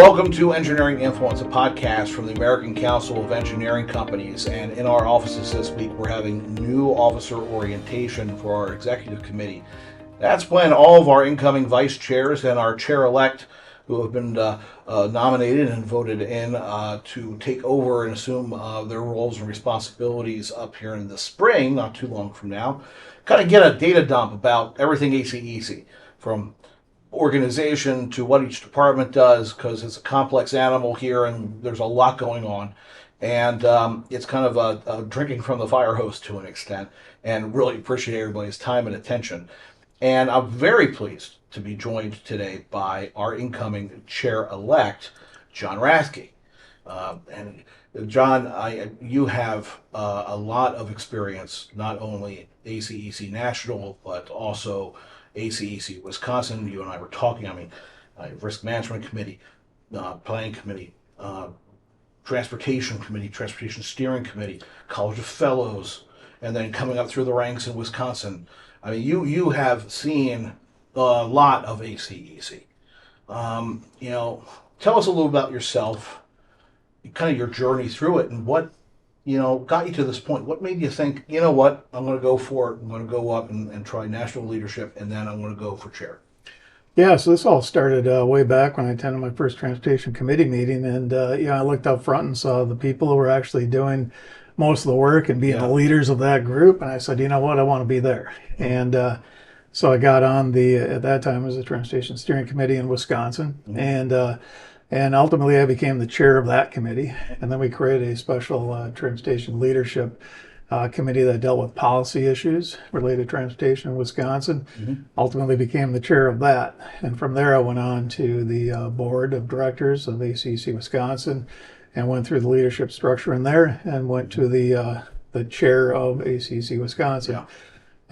Welcome to Engineering Influence, a podcast from the American Council of Engineering Companies. And in our offices this week, we're having new officer orientation for our executive committee. That's when all of our incoming vice chairs and our chair-elect who have been nominated and voted in to take over and assume their roles and responsibilities up here in the spring, not too long from now, kind of get a data dump about everything ACEC, from organization to what each department does, because it's a complex animal here and there's a lot going on. And it's kind of a drinking from the fire hose to an extent, and really appreciate everybody's time and attention. And I'm very pleased to be joined today by our incoming chair-elect, John Rathke. And John, you have a lot of experience, not only ACEC National, but also ACEC Wisconsin. You and I were talking, Risk Management Committee, Planning Committee, Transportation Committee, Transportation Steering Committee, College of Fellows, and then coming up through the ranks in Wisconsin. You have seen a lot of ACEC. Tell us a little about yourself, kind of your journey through it, and what got you to this point. What made you think, you know what, I'm going to go for it. I'm going to go up and try national leadership, and then I'm going to go for chair. Yeah, so this all started way back when I attended my first transportation committee meeting, and I looked up front and saw the people who were actually doing most of the work and being the leaders of that group, and I said, you know what, I want to be there. And so I got on at that time it was the Transportation Steering Committee in Wisconsin, and ultimately I became the chair of that committee. And then we created a special transportation leadership committee that dealt with policy issues related to transportation in Wisconsin. Ultimately became the chair of that. And from there I went on to the board of directors of ACEC Wisconsin and went through the leadership structure in there and went to the chair of ACEC Wisconsin. Yeah.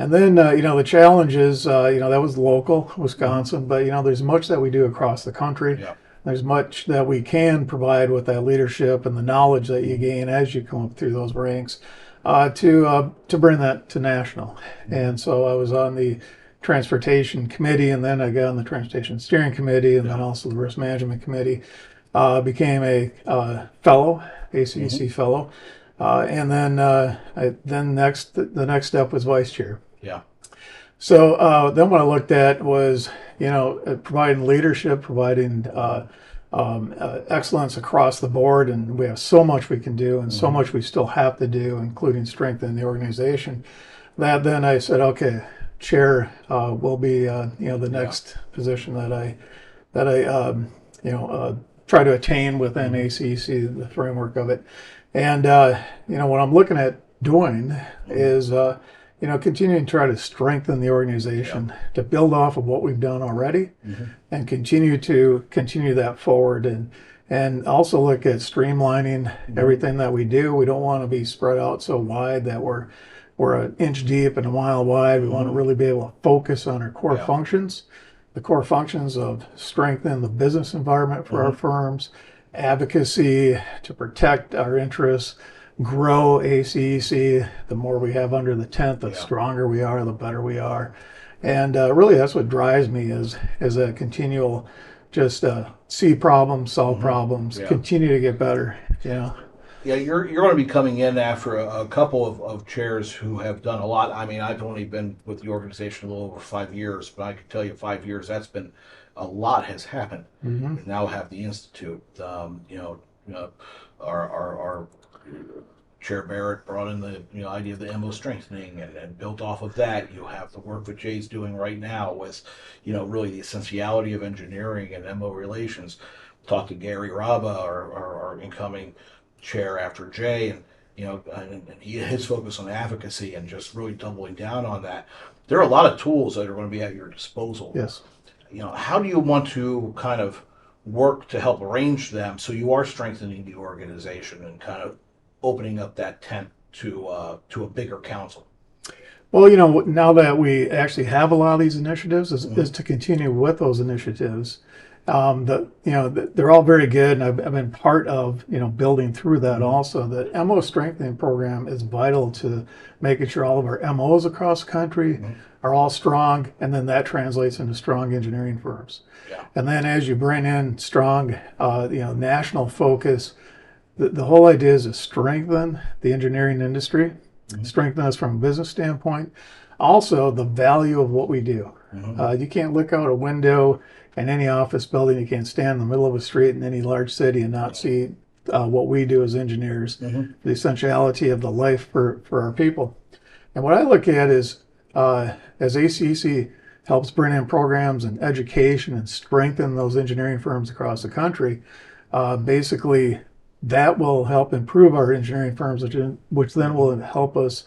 And then, the challenges, that was local Wisconsin, but, there's much that we do across the country. Yeah. There's much that we can provide with that leadership and the knowledge that you gain as you come up through those ranks to bring that to national. And so I was on the Transportation Committee, and then I got on the Transportation Steering Committee, and then also the Risk Management Committee. Became a fellow, ACEC fellow, and then the next step was vice chair. Yeah. So then what I looked at was, providing leadership, providing excellence across the board, and we have so much we can do and so much we still have to do, including strengthen the organization. That then I said, okay, chair will be the next position that I try to attain within ACEC, the framework of it. And what I'm looking at doing is continuing to try to strengthen the organization, to build off of what we've done already, and continue that forward, and also look at streamlining everything that we do. We don't want to be spread out so wide that we're an inch deep and a mile wide. We want to really be able to focus on our core functions, the core functions of strengthen the business environment for our firms, advocacy to protect our interests, grow ACEC. The more we have under the tent, the stronger we are, the better we are. And really that's what drives me is a continual just see problems, solve problems, continue to get better. Yeah, you're going to be coming in after a couple of chairs who have done a lot. I've only been with the organization a little over 5 years, but I can tell you 5 years, that's been a lot has happened. We now have the Institute. Our Chair Barrett brought in the idea of the MO strengthening, and built off of that, you have the work that Jay's doing right now with, really the essentiality of engineering and MO relations. Talked to Gary Raba, our incoming chair after Jay, and his focus on advocacy and just really doubling down on that. There are a lot of tools that are going to be at your disposal. Yes. How do you want to kind of work to help arrange them so you are strengthening the organization and kind of opening up that tent to a bigger council? Well, now that we actually have a lot of these initiatives is to continue with those initiatives they're all very good, and I've been part of building through that. Also, the MO strengthening program is vital to making sure all of our MOs across the country are all strong, and then that translates into strong engineering firms. Yeah. And then as you bring in strong, national focus, the whole idea is to strengthen the engineering industry, strengthen us from a business standpoint. Also, the value of what we do. You can't look out a window in any office building. You can't stand in the middle of a street in any large city and not see what we do as engineers, the essentiality of the life for our people. And what I look at is, as ACEC helps bring in programs and education and strengthen those engineering firms across the country, basically that will help improve our engineering firms, which then will help us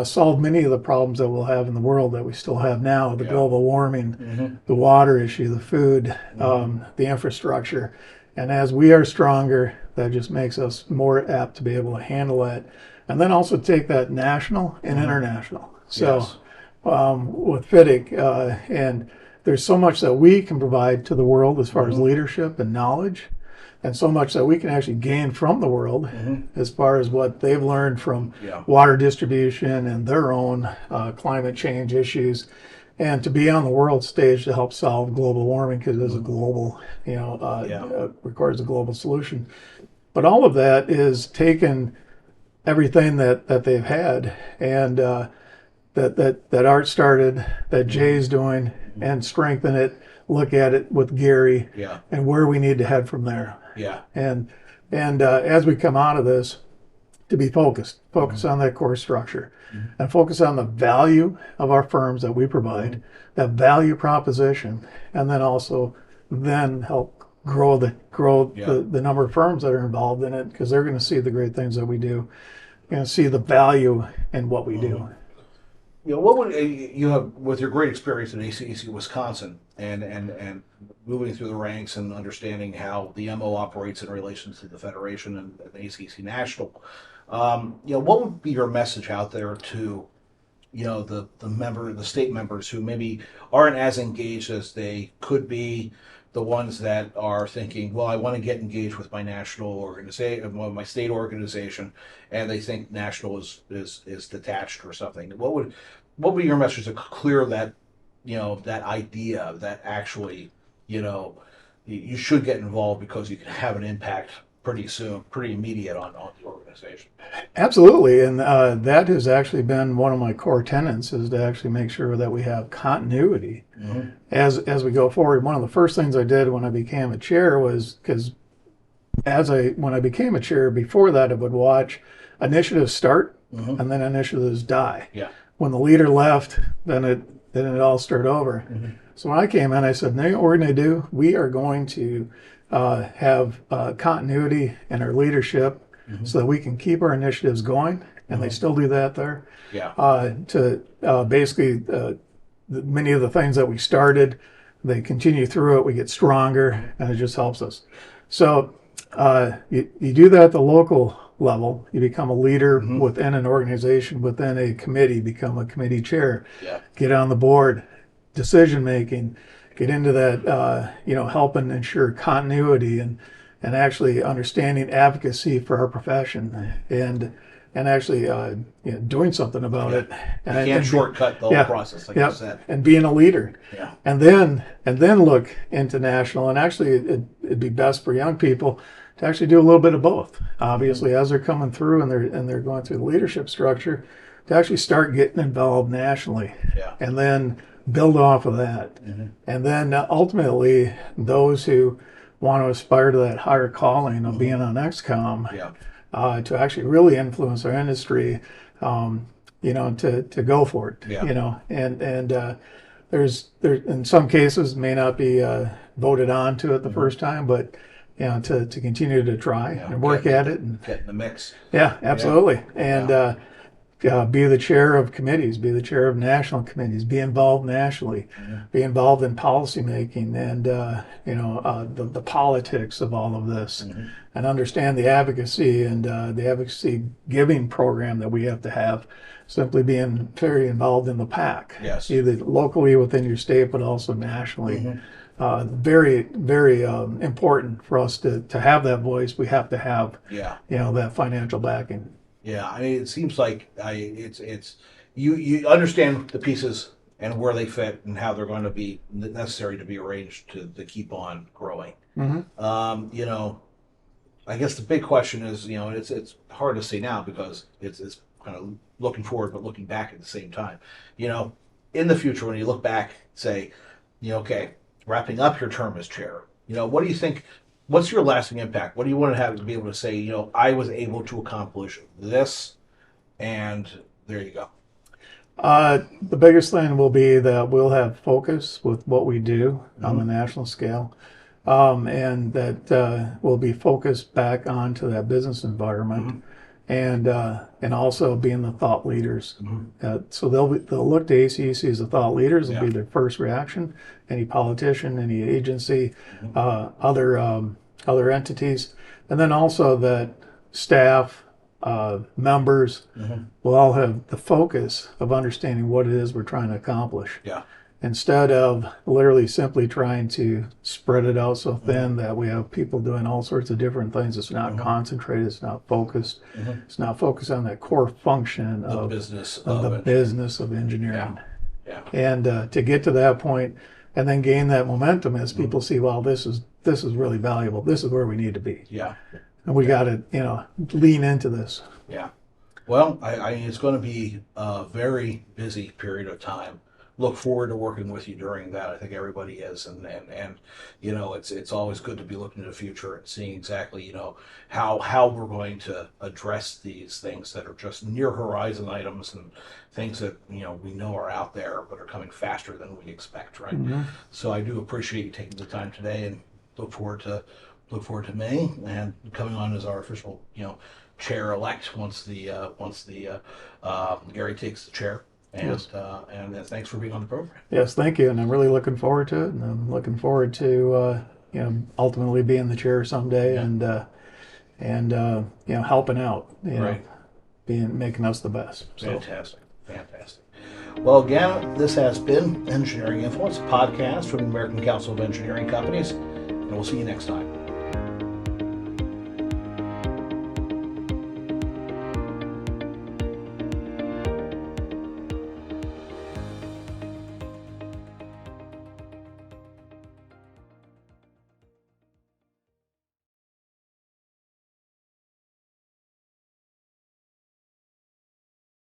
solve many of the problems that we'll have in the world that we still have now, the global warming, the water issue, the food, the infrastructure. And as we are stronger, that just makes us more apt to be able to handle that. And then also take that national and international. So Yes. With FACEC, and there's so much that we can provide to the world as far as leadership and knowledge, and so much that we can actually gain from the world as far as what they've learned from water distribution and their own climate change issues, and to be on the world stage to help solve global warming, because it is a global, requires a global solution. But all of that is taking everything that they've had, and that Art started, that Jay's doing, and strengthen it, look at it with Gary, and where we need to head from there. Yeah. And as we come out of this, to be focused on that core structure, and focus on the value of our firms that we provide, that value proposition, and then also help grow the number of firms that are involved in it, because they're going to see the great things that we do, and see the value in what we do. What would you have, with your great experience at ACEC Wisconsin and moving through the ranks and understanding how the MO operates in relation to the Federation and ACEC National, what would be your message out there to, the state members who maybe aren't as engaged as they could be, the ones that are thinking, well, I want to get engaged with my national organization, my state organization, and they think national is detached or something. What would be your message to clear that, that idea that actually, you should get involved because you can have an impact pretty soon, pretty immediate on the organization? Absolutely, and that has actually been one of my core tenets, is to actually make sure that we have continuity as we go forward. One of the first things I did when I became a chair was, because when I became a chair, before that I would watch initiatives start and then initiatives die. Yeah. When the leader left, then it all started over. So when I came in, I said, "No, what we're going to do, we are going to have continuity in our leadership, so that we can keep our initiatives going," and they still do that there. Yeah. Basically, many of the things that we started, they continue through it. We get stronger, and it just helps us. So you do that at the local level. You become a leader within an organization, within a committee, become a committee chair, get on the board, decision making, get into that, helping ensure continuity and actually understanding advocacy for our profession, and actually doing something about it. And you can't shortcut the whole process, like you said. And being a leader. Yeah. And then look into national. And actually, it'd be best for young people to actually do a little bit of both. Obviously, as they're coming through and they're going through the leadership structure, to actually start getting involved nationally, and then build off of that. And then ultimately, those who want to aspire to that higher calling of being on XCOM, to actually really influence our industry, to go for it. And there's in some cases may not be voted on to it the first time, but to continue to try and work at it and get in the mix. Yeah, absolutely. And be the chair of committees, be the chair of national committees, be involved nationally, be involved in policy making, and the politics of all of this, and understand the advocacy and the advocacy giving program that we have to have. Simply being very involved in the PAC, either locally within your state, but also nationally. very, very important for us to have that voice. We have to have, Yeah. that financial backing. Yeah, I mean, it seems like it's you understand the pieces and where they fit and how they're going to be necessary to be arranged to keep on growing. You know, I guess the big question is, it's hard to say now because it's kind of looking forward but looking back at the same time. You know, in the future when you look back, say, okay, wrapping up your term as chair, what do you think? What's your lasting impact? What do you want to have to be able to say, I was able to accomplish this, and there you go. The biggest thing will be that we'll have focus with what we do on the national scale, and that we'll be focused back onto that business environment, and also being the thought leaders. So they'll look to ACEC as the thought leaders. Will be their first reaction. Any politician, any agency, other entities, and then also that staff, members will all have the focus of understanding what it is we're trying to accomplish. Yeah. Instead of literally simply trying to spread it out so thin that we have people doing all sorts of different things. It's not concentrated. It's not focused. It's not focused on that core function of business of engineering. Yeah. And to get to that point, and then gain that momentum as people see, well, this is really valuable. This is where we need to be. Yeah. And we got to lean into this. Yeah. Well, I it's going to be a very busy period of time. Look forward to working with you during that. I think everybody is, and it's always good to be looking to the future and seeing exactly how we're going to address these things that are just near horizon items and things that we know are out there but are coming faster than we expect, right? So I do appreciate you taking the time today, and look forward to May and coming on as our official chair elect once Gary takes the chair. And, Yes. And thanks for being on the program. Yes, thank you, and I'm really looking forward to it, and I'm looking forward to ultimately being the chair someday, and helping out, Right. making us the best. So. Fantastic. Well, again, this has been Engineering Influence, a podcast from the American Council of Engineering Companies, and we'll see you next time.